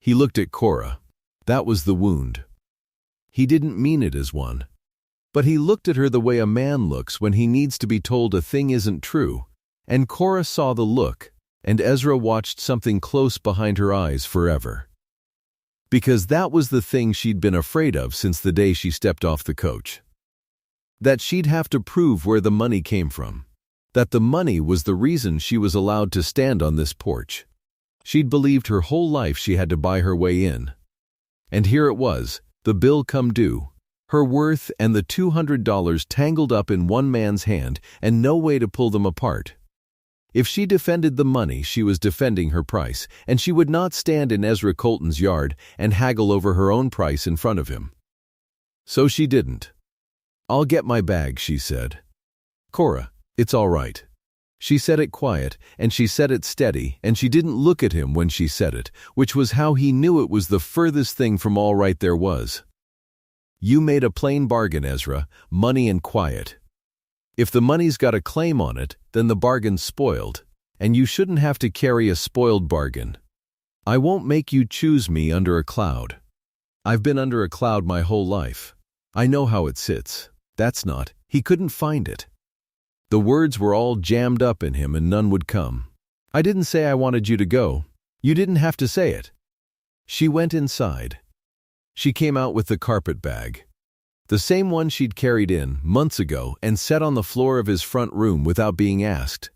S1: He looked at Cora. That was the wound. He didn't mean it as one. But he looked at her the way a man looks when he needs to be told a thing isn't true. And Cora saw the look, and Ezra watched something close behind her eyes forever. Because that was the thing she'd been afraid of since the day she stepped off the coach. That she'd have to prove where the money came from. That the money was the reason she was allowed to stand on this porch. She'd believed her whole life she had to buy her way in. And here it was, the bill come due. Her worth and the $200 tangled up in one man's hand and no way to pull them apart. If she defended the money, she was defending her price, and she would not stand in Ezra Colton's yard and haggle over her own price in front of him. So she didn't. "I'll get my bag," she said. "Cora, it's all right." She said it quiet, and she said it steady, and she didn't look at him when she said it, which was how he knew it was the furthest thing from all right there was. "You made a plain bargain, Ezra, money and quiet. If the money's got a claim on it, then the bargain's spoiled, and you shouldn't have to carry a spoiled bargain. I won't make you choose me under a cloud. I've been under a cloud my whole life. I know how it sits. That's not." He couldn't find it. The words were all jammed up in him and none would come. "I didn't say I wanted you to go. You didn't have to say it." She went inside. She came out with the carpet bag. The same one she'd carried in months ago and set on the floor of his front room without being asked.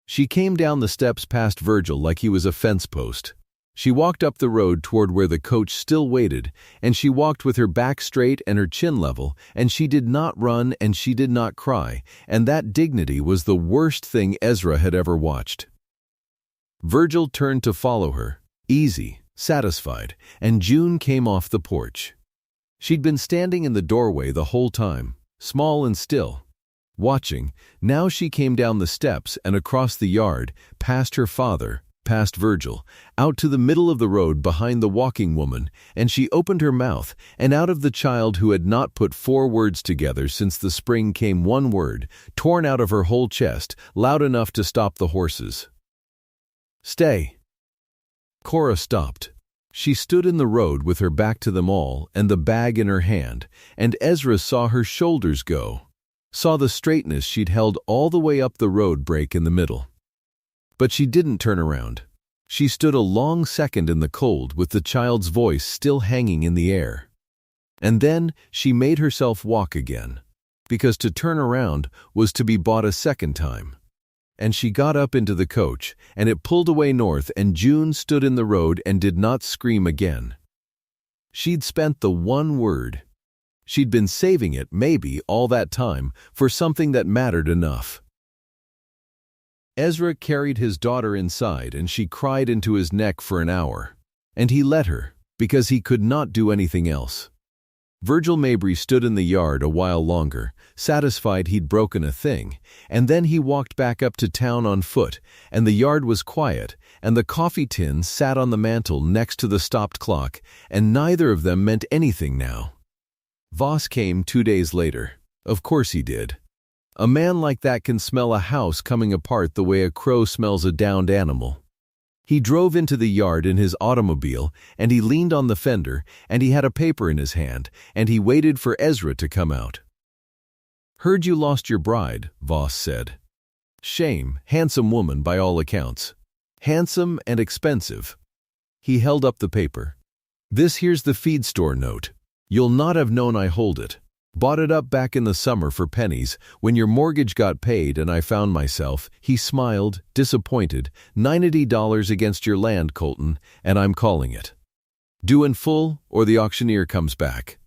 S1: She came down the steps past Virgil like he was a fence post. She walked up the road toward where the coach still waited, and she walked with her back straight and her chin level, and she did not run and she did not cry, and that dignity was the worst thing Ezra had ever watched. Virgil turned to follow her, easy, satisfied, and June came off the porch. She'd been standing in the doorway the whole time, small and still, watching. Now she came down the steps and across the yard, past her father, past Virgil, out to the middle of the road behind the walking woman, and she opened her mouth, and out of the child who had not put 4 words together since the spring came one word, torn out of her whole chest, loud enough to stop the horses. "Stay." Cora stopped. She stood in the road with her back to them all and the bag in her hand, and Ezra saw her shoulders go, saw the straightness she'd held all the way up the road break in the middle. But she didn't turn around. She stood a long second in the cold with the child's voice still hanging in the air. And then she made herself walk again, because to turn around was to be bought a second time. And she got up into the coach, and it pulled away north, and June stood in the road and did not scream again. She'd spent the one word. She'd been saving it, maybe, all that time, for something that mattered enough. Ezra carried his daughter inside, and she cried into his neck for an hour. And he let her, because he could not do anything else. Virgil Mabry stood in the yard a while longer, satisfied he'd broken a thing, and then he walked back up to town on foot, and the yard was quiet, and the coffee tin sat on the mantel next to the stopped clock, and neither of them meant anything now. Voss came 2 days later. Of course he did. A man like that can smell a house coming apart the way a crow smells a downed animal. He drove into the yard in his automobile, and he leaned on the fender, and he had a paper in his hand, and he waited for Ezra to come out. "Heard you lost your bride," Voss said. "Shame, handsome woman by all accounts. Handsome and expensive." He held up the paper. "This here's the feed store note. You'll not have known I hold it. Bought it up back in the summer for pennies, when your mortgage got paid and I found myself," he smiled, disappointed, "$90 against your land, Colton, and I'm calling it. Due in full, or the auctioneer comes back.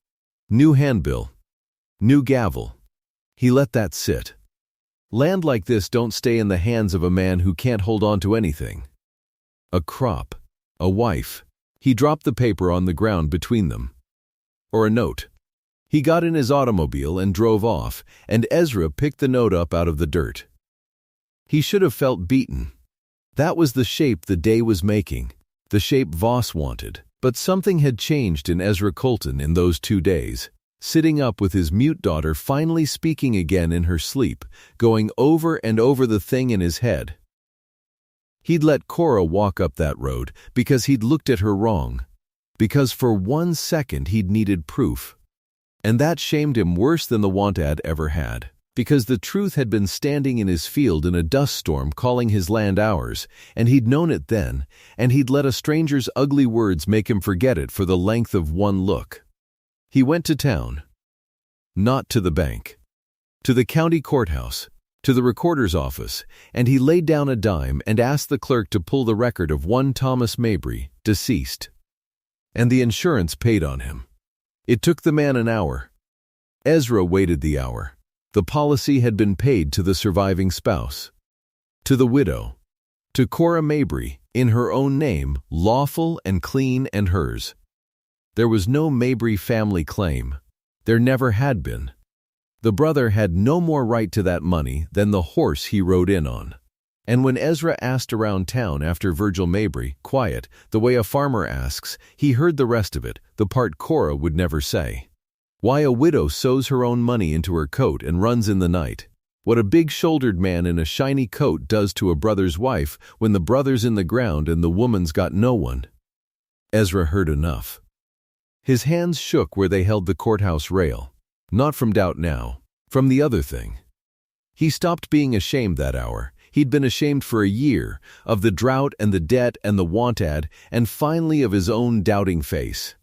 S1: New handbill. New gavel." He let that sit. Land like this don't stay in the hands of a man who can't hold on to anything. A crop. A wife. He dropped the paper on the ground between them. Or a note. He got in his automobile and drove off, and Ezra picked the note up out of the dirt. He should have felt beaten. That was the shape the day was making, the shape Voss wanted. But something had changed in Ezra Colton in those 2 days. Sitting up with his mute daughter finally speaking again in her sleep, going over and over the thing in his head. He'd let Cora walk up that road because he'd looked at her wrong. Because for 1 second he'd needed proof. And that shamed him worse than the want ad ever had, because the truth had been standing in his field in a dust storm calling his land ours, and he'd known it then, and he'd let a stranger's ugly words make him forget it for the length of one look. He went to town. Not to the bank. to the county courthouse, to the recorder's office, and he laid down a dime and asked the clerk to pull the record of one Thomas Mabry, deceased. And the insurance paid on him. It took the man an hour. Ezra waited the hour. The policy had been paid to the surviving spouse, to the widow, to Cora Mabry, in her own name, lawful and clean and hers. There was no Mabry family claim. There never had been. The brother had no more right to that money than the horse he rode in on. And when Ezra asked around town after Virgil Mabry, quiet, the way a farmer asks, he heard the rest of it, the part Cora would never say. Why a widow sews her own money into her coat and runs in the night. What a big-shouldered man in a shiny coat does to a brother's wife when the brother's in the ground and the woman's got no one. Ezra heard enough. His hands shook where they held the courthouse rail. Not from doubt now, from the other thing. He stopped being ashamed that hour. He'd been ashamed for a year, of the drought and the debt and the want ad, and finally of his own doubting face.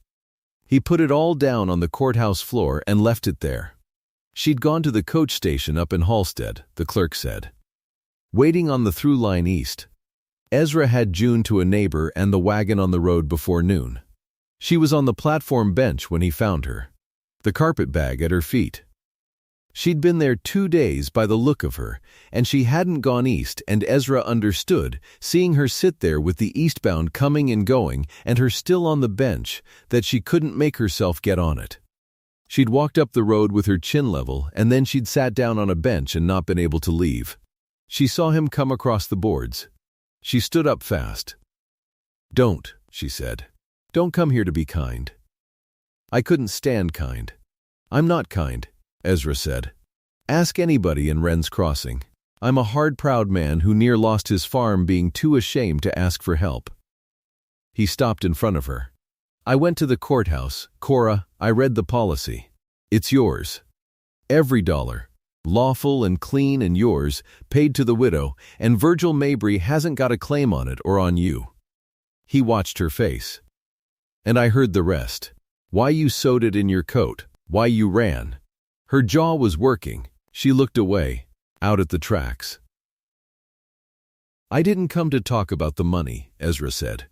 S1: He put it all down on the courthouse floor and left it there. She'd gone to the coach station up in Halstead, the clerk said. Waiting on the through line east. Ezra had June to a neighbor and the wagon on the road before noon. She was on the platform bench when he found her, the carpet bag at her feet. She'd been there 2 days by the look of her, and she hadn't gone east, and Ezra understood, seeing her sit there with the eastbound coming and going and her still on the bench, that she couldn't make herself get on it. She'd walked up the road with her chin level, and then she'd sat down on a bench and not been able to leave. She saw him come across the boards. She stood up fast. "Don't," she said. "Don't come here to be kind." "I couldn't stand kind." "I'm not kind," Ezra said. "Ask anybody in Wren's Crossing. I'm a hard, proud man who near lost his farm being too ashamed to ask for help." He stopped in front of her. "I went to the courthouse, Cora. I read the policy. It's yours. Every dollar. Lawful and clean and yours, paid to the widow, and Virgil Mabry hasn't got a claim on it or on you." He watched her face. "And I heard the rest. Why you sewed it in your coat, why you ran." Her jaw was working. She looked away, out at the tracks. "I didn't come to talk about the money," Ezra said.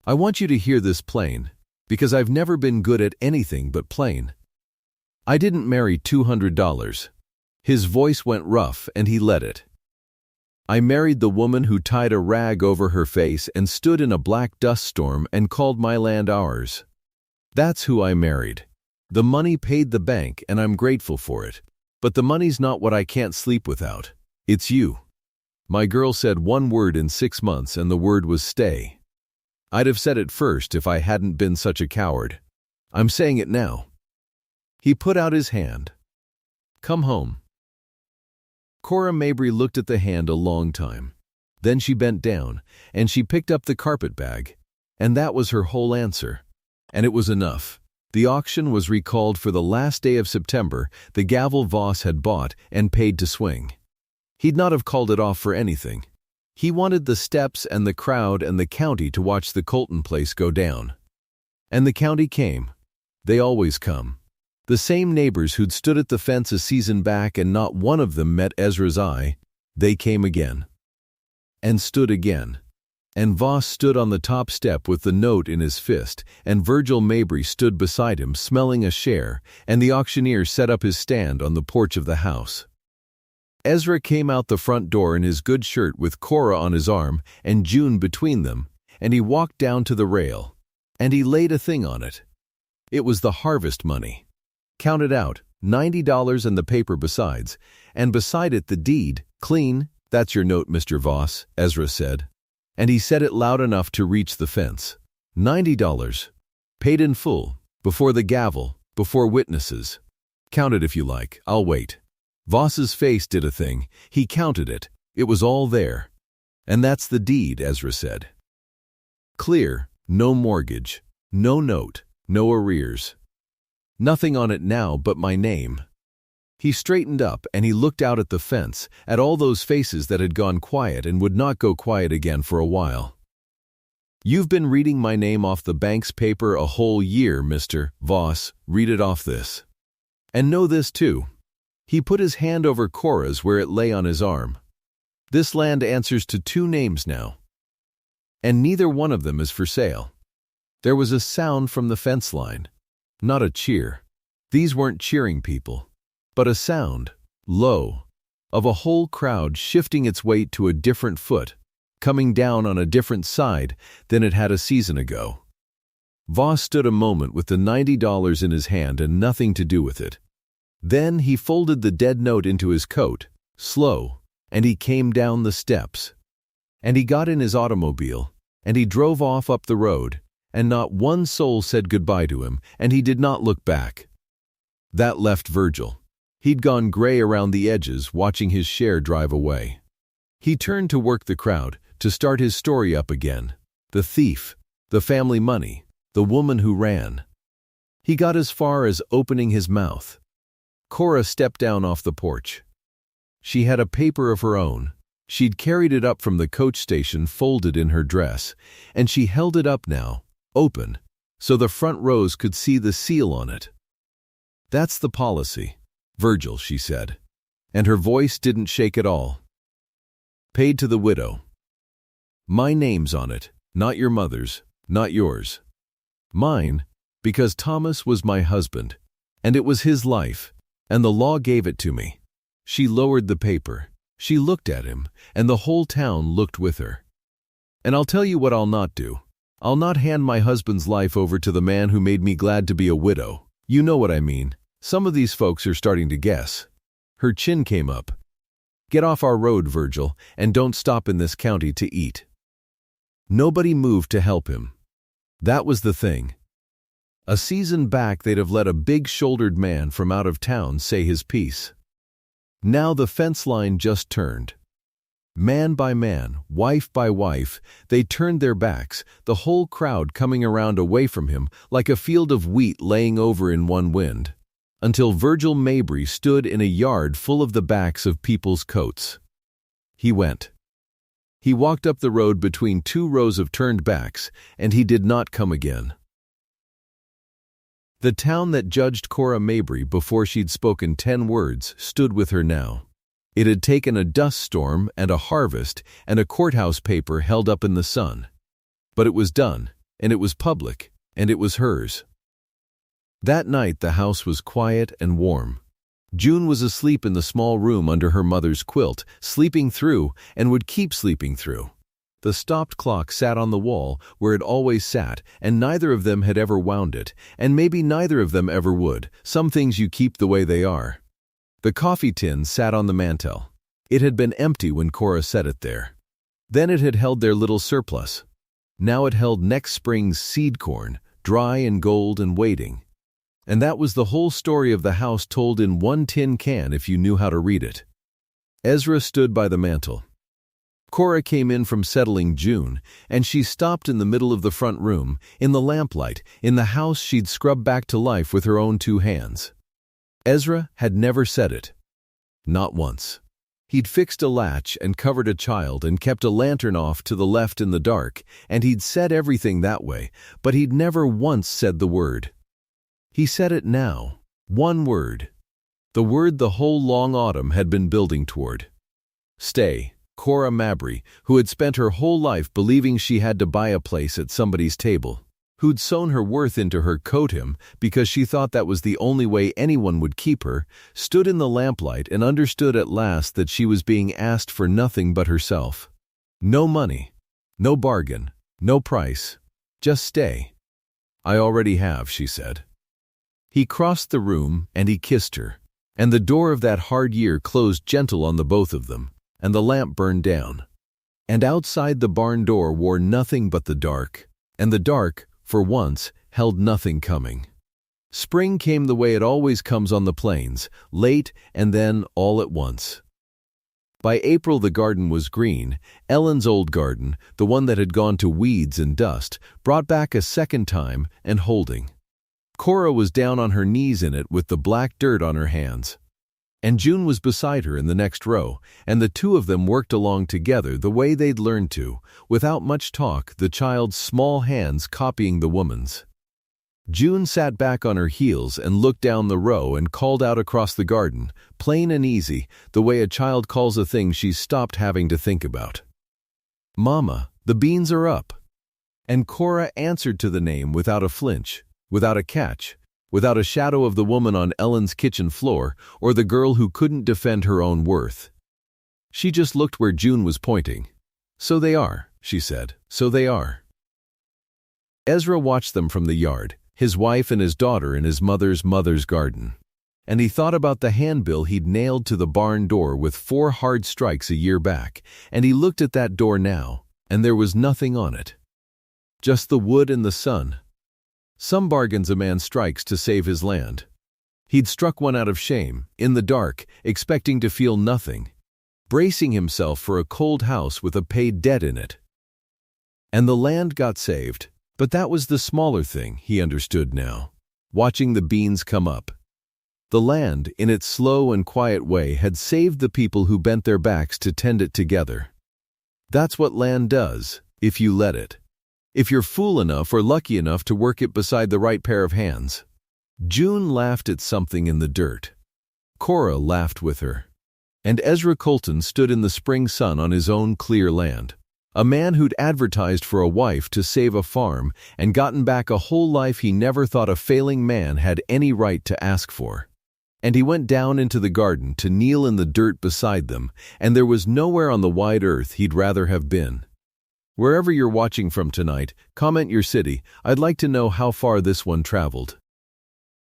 S1: "I want you to hear this plain, because I've never been good at anything but plain. I didn't marry $200. His voice went rough and he let it. "I married the woman who tied a rag over her face and stood in a black dust storm and called my land ours. That's who I married. The money paid the bank and I'm grateful for it. But the money's not what I can't sleep without. It's you." My girl said one word in 6 months and the word was stay. I'd have said it first if I hadn't been such a coward. I'm saying it now. He put out his hand. "Come home." Cora Mabry looked at the hand a long time. Then she bent down, and she picked up the carpet bag. And that was her whole answer. And it was enough. The auction was recalled for the last day of September. The gavel Voss had bought and paid to swing. He'd not have called it off for anything. He wanted the steps and the crowd and the county to watch the Colton place go down. And the county came. They always come. The same neighbors who'd stood at the fence a season back and not one of them met Ezra's eye, they came again. And stood again. And Voss stood on the top step with the note in his fist, and Virgil Mabry stood beside him smelling a share, and the auctioneer set up his stand on the porch of the house. Ezra came out the front door in his good shirt with Cora on his arm and June between them, and he walked down to the rail. And he laid a thing on it. It was the harvest money. Counted out, $90 and the paper besides, and beside it the deed, clean. "That's your note, Mr. Voss," Ezra said. And he said it loud enough to reach the fence. $90. Paid in full, before the gavel, before witnesses. Count it if you like, I'll wait. Voss's face did a thing. He counted it. It was all there. "And that's the deed," Ezra said. "Clear, no mortgage, no note, no arrears. Nothing on it now but my name." He straightened up and he looked out at the fence, at all those faces that had gone quiet and would not go quiet again for a while. "You've been reading my name off the bank's paper a whole year, Mr. Voss. Read it off this. And know this too. He put his hand over Cora's where it lay on his arm. "This land answers to 2 names now, and neither one of them is for sale." There was a sound from the fence line. Not a cheer. These weren't cheering people, but a sound, low, of a whole crowd shifting its weight to a different foot, coming down on a different side than it had a season ago. Voss stood a moment with the $90 in his hand and nothing to do with it. Then he folded the dead note into his coat, slow, and he came down the steps. And he got in his automobile, and he drove off up the road, and not one soul said goodbye to him, and he did not look back. That left Virgil. He'd gone gray around the edges, watching his share drive away. He turned to work the crowd, to start his story up again. The thief, the family money, the woman who ran. He got as far as opening his mouth. Cora stepped down off the porch. She had a paper of her own. She'd carried it up from the coach station folded in her dress, and she held it up now, open, so the front rows could see the seal on it. "That's the policy, Virgil," she said, and her voice didn't shake at all. "Paid to the widow. My name's on it, not your mother's, not yours. Mine, because Thomas was my husband, and it was his life, and the law gave it to me." She lowered the paper. She looked at him, and the whole town looked with her. "And I'll tell you what I'll not do. I'll not hand my husband's life over to the man who made me glad to be a widow. You know what I mean. Some of these folks are starting to guess." Her chin came up. "Get off our road, Virgil, and don't stop in this county to eat." Nobody moved to help him. That was the thing. A season back they'd have let a big-shouldered man from out of town say his piece. Now the fence line just turned. Man by man, wife by wife, they turned their backs, the whole crowd coming around away from him like a field of wheat laying over in one wind, until Virgil Mabry stood in a yard full of the backs of people's coats. He went. He walked up the road between 2 rows of turned backs, and he did not come again. The town that judged Cora Mabry before she'd spoken 10 words stood with her now. It had taken a dust storm and a harvest and a courthouse paper held up in the sun. But it was done, and it was public, and it was hers. That night the house was quiet and warm. June was asleep in the small room under her mother's quilt, sleeping through, and would keep sleeping through. The stopped clock sat on the wall where it always sat, and neither of them had ever wound it, and maybe neither of them ever would. Some things you keep the way they are. The coffee tin sat on the mantel. It had been empty when Cora set it there. Then it had held their little surplus. Now it held next spring's seed corn, dry and gold and waiting. And that was the whole story of the house told in one tin can if you knew how to read it. Ezra stood by the mantel. Cora came in from settling June, and she stopped in the middle of the front room, in the lamplight, in the house she'd scrubbed back to life with her own 2 hands. Ezra had never said it. Not once. He'd fixed a latch and covered a child and kept a lantern off to the left in the dark, and he'd said everything that way, but he'd never once said the word. He said it now. One word. The word the whole long autumn had been building toward. Stay. Cora Mabry, who had spent her whole life believing she had to buy a place at somebody's table, who'd sewn her worth into her coat hem because she thought that was the only way anyone would keep her, stood in the lamplight and understood at last that she was being asked for nothing but herself. No money, no bargain, no price, just stay. "I already have," she said. He crossed the room and he kissed her, and the door of that hard year closed gentle on the both of them, and the lamp burned down. And outside the barn door wore nothing but the dark, and the dark, for once, held nothing coming. Spring came the way it always comes on the plains, late and then all at once. By April the garden was green. Ellen's old garden, the one that had gone to weeds and dust, brought back a second time and holding. Cora was down on her knees in it with the black dirt on her hands. And June was beside her in the next row, and the 2 of them worked along together the way they'd learned to, without much talk, the child's small hands copying the woman's. June sat back on her heels and looked down the row and called out across the garden, plain and easy, the way a child calls a thing she's stopped having to think about. "Mama, the beans are up." And Cora answered to the name without a flinch, without a catch, without a shadow of the woman on Ellen's kitchen floor or the girl who couldn't defend her own worth. She just looked where June was pointing. "So they are," she said, "so they are." Ezra watched them from the yard, his wife and his daughter in his mother's garden. And he thought about the handbill he'd nailed to the barn door with 4 hard strikes a year back, and he looked at that door now, and there was nothing on it. Just the wood and the sun. Some bargains a man strikes to save his land. He'd struck one out of shame, in the dark, expecting to feel nothing, bracing himself for a cold house with a paid debt in it. And the land got saved, but that was the smaller thing, he understood now, watching the beans come up. The land, in its slow and quiet way, had saved the people who bent their backs to tend it together. That's what land does, if you let it. If you're fool enough or lucky enough to work it beside the right pair of hands. June laughed at something in the dirt. Cora laughed with her. And Ezra Colton stood in the spring sun on his own clear land. A man who'd advertised for a wife to save a farm and gotten back a whole life he never thought a failing man had any right to ask for. And he went down into the garden to kneel in the dirt beside them, and there was nowhere on the wide earth he'd rather have been. Wherever you're watching from tonight, comment your city. I'd like to know how far this one traveled.